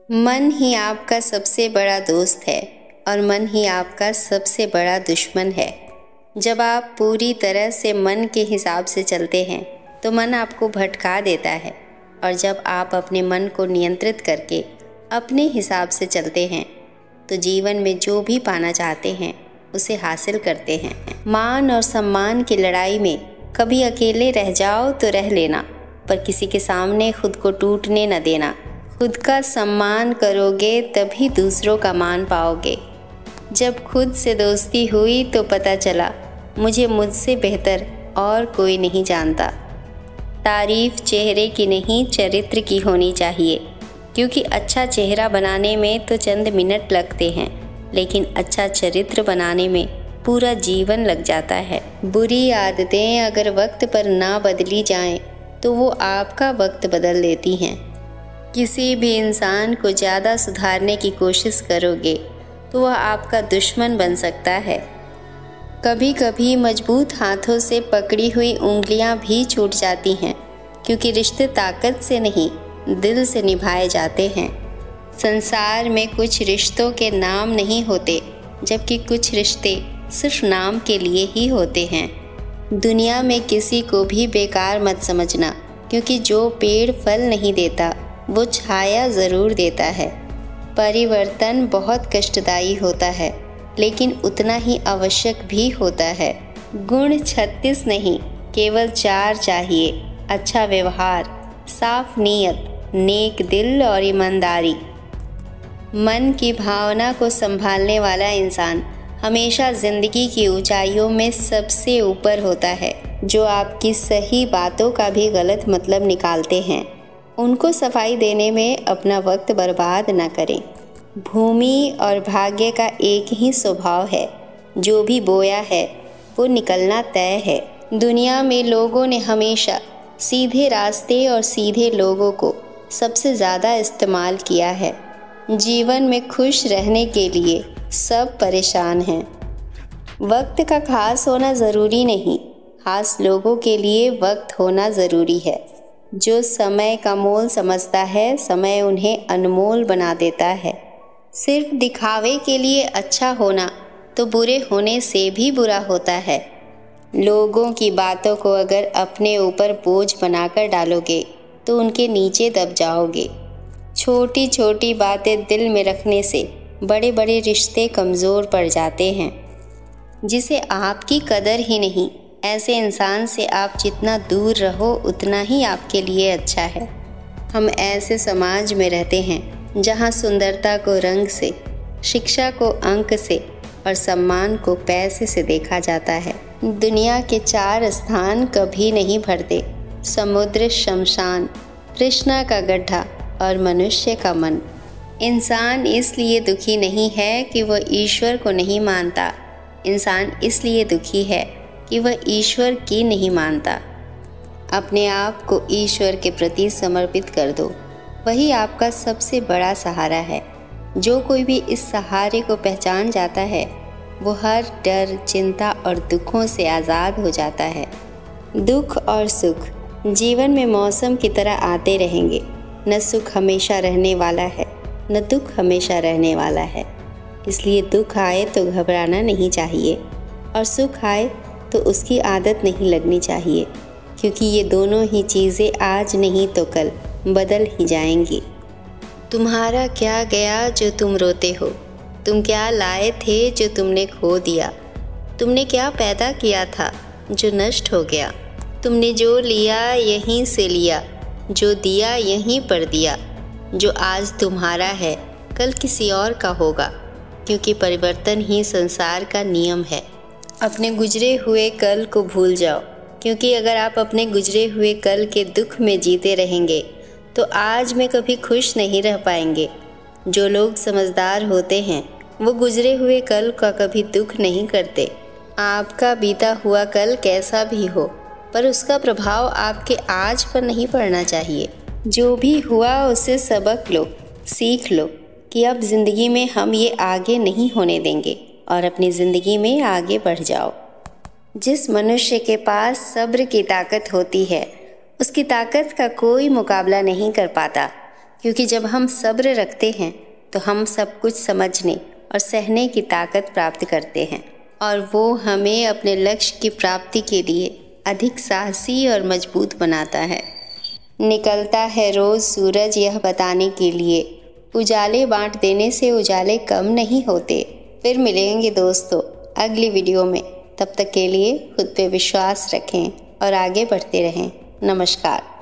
मन ही आपका सबसे बड़ा दोस्त है और मन ही आपका सबसे बड़ा दुश्मन है। जब आप पूरी तरह से मन के हिसाब से चलते हैं तो मन आपको भटका देता है, और जब आप अपने मन को नियंत्रित करके अपने हिसाब से चलते हैं तो जीवन में जो भी पाना चाहते हैं उसे हासिल करते हैं। मान और सम्मान की लड़ाई में कभी अकेले रह जाओ तो रह लेना, पर किसी के सामने खुद को टूटने न देना। खुद का सम्मान करोगे तभी दूसरों का मान पाओगे। जब खुद से दोस्ती हुई तो पता चला मुझे मुझसे बेहतर और कोई नहीं जानता। तारीफ चेहरे की नहीं चरित्र की होनी चाहिए, क्योंकि अच्छा चेहरा बनाने में तो चंद मिनट लगते हैं, लेकिन अच्छा चरित्र बनाने में पूरा जीवन लग जाता है। बुरी आदतें अगर वक्त पर ना बदली जाएं तो वो आपका वक्त बदल देती हैं। किसी भी इंसान को ज़्यादा सुधारने की कोशिश करोगे तो वह आपका दुश्मन बन सकता है। कभी कभी मजबूत हाथों से पकड़ी हुई उंगलियां भी छूट जाती हैं, क्योंकि रिश्ते ताकत से नहीं दिल से निभाए जाते हैं। संसार में कुछ रिश्तों के नाम नहीं होते, जबकि कुछ रिश्ते सिर्फ नाम के लिए ही होते हैं। दुनिया में किसी को भी बेकार मत समझना, क्योंकि जो पेड़ फल नहीं देता वो छाया ज़रूर देता है। परिवर्तन बहुत कष्टदायी होता है, लेकिन उतना ही आवश्यक भी होता है। गुण 36 नहीं, केवल 4 चाहिए। अच्छा व्यवहार, साफ नीयत, नेक दिल और ईमानदारी। मन की भावना को संभालने वाला इंसान हमेशा ज़िंदगी की ऊंचाइयों में सबसे ऊपर होता है। जो आपकी सही बातों का भी गलत मतलब निकालते हैं, उनको सफाई देने में अपना वक्त बर्बाद न करें। भूमि और भाग्य का एक ही स्वभाव है, जो भी बोया है वो निकलना तय है। दुनिया में लोगों ने हमेशा सीधे रास्ते और सीधे लोगों को सबसे ज़्यादा इस्तेमाल किया है। जीवन में खुश रहने के लिए सब परेशान हैं। वक्त का खास होना ज़रूरी नहीं, खास लोगों के लिए वक्त होना ज़रूरी है। जो समय का मोल समझता है, समय उन्हें अनमोल बना देता है। सिर्फ दिखावे के लिए अच्छा होना तो बुरे होने से भी बुरा होता है। लोगों की बातों को अगर अपने ऊपर बोझ बनाकर डालोगे तो उनके नीचे दब जाओगे। छोटी छोटी बातें दिल में रखने से बड़े बड़े रिश्ते कमज़ोर पड़ जाते हैं। जिसे आपकी कदर ही नहीं, ऐसे इंसान से आप जितना दूर रहो उतना ही आपके लिए अच्छा है। हम ऐसे समाज में रहते हैं जहाँ सुंदरता को रंग से, शिक्षा को अंक से और सम्मान को पैसे से देखा जाता है। दुनिया के 4 स्थान कभी नहीं भरते: समुद्र, शमशान, तृष्णा का गड्ढा और मनुष्य का मन। इंसान इसलिए दुखी नहीं है कि वह ईश्वर को नहीं मानता, इंसान इसलिए दुखी है कि वह ईश्वर की नहीं मानता। अपने आप को ईश्वर के प्रति समर्पित कर दो, वही आपका सबसे बड़ा सहारा है। जो कोई भी इस सहारे को पहचान जाता है वो हर डर, चिंता और दुखों से आज़ाद हो जाता है। दुख और सुख जीवन में मौसम की तरह आते रहेंगे। न सुख हमेशा रहने वाला है, न दुख हमेशा रहने वाला है। इसलिए दुख आए तो घबराना नहीं चाहिए, और सुख आए तो उसकी आदत नहीं लगनी चाहिए, क्योंकि ये दोनों ही चीज़ें आज नहीं तो कल बदल ही जाएंगी। तुम्हारा क्या गया जो तुम रोते हो? तुम क्या लाए थे जो तुमने खो दिया? तुमने क्या पैदा किया था जो नष्ट हो गया? तुमने जो लिया यहीं से लिया, जो दिया यहीं पर दिया। जो आज तुम्हारा है कल किसी और का होगा, क्योंकि परिवर्तन ही संसार का नियम है। अपने गुजरे हुए कल को भूल जाओ, क्योंकि अगर आप अपने गुजरे हुए कल के दुख में जीते रहेंगे तो आज में कभी खुश नहीं रह पाएंगे। जो लोग समझदार होते हैं वो गुजरे हुए कल का कभी दुख नहीं करते। आपका बीता हुआ कल कैसा भी हो, पर उसका प्रभाव आपके आज पर नहीं पड़ना चाहिए। जो भी हुआ उससे सबक लो, सीख लो कि अब ज़िंदगी में हम ये आगे नहीं होने देंगे, और अपनी ज़िंदगी में आगे बढ़ जाओ। जिस मनुष्य के पास सब्र की ताकत होती है, उसकी ताकत का कोई मुकाबला नहीं कर पाता, क्योंकि जब हम सब्र रखते हैं तो हम सब कुछ समझने और सहने की ताकत प्राप्त करते हैं, और वो हमें अपने लक्ष्य की प्राप्ति के लिए अधिक साहसी और मजबूत बनाता है। निकलता है रोज़ सूरज यह बताने के लिए, उजाले बांट देने से उजाले कम नहीं होते। फिर मिलेंगे दोस्तों अगली वीडियो में। तब तक के लिए खुद पे विश्वास रखें और आगे बढ़ते रहें। नमस्कार।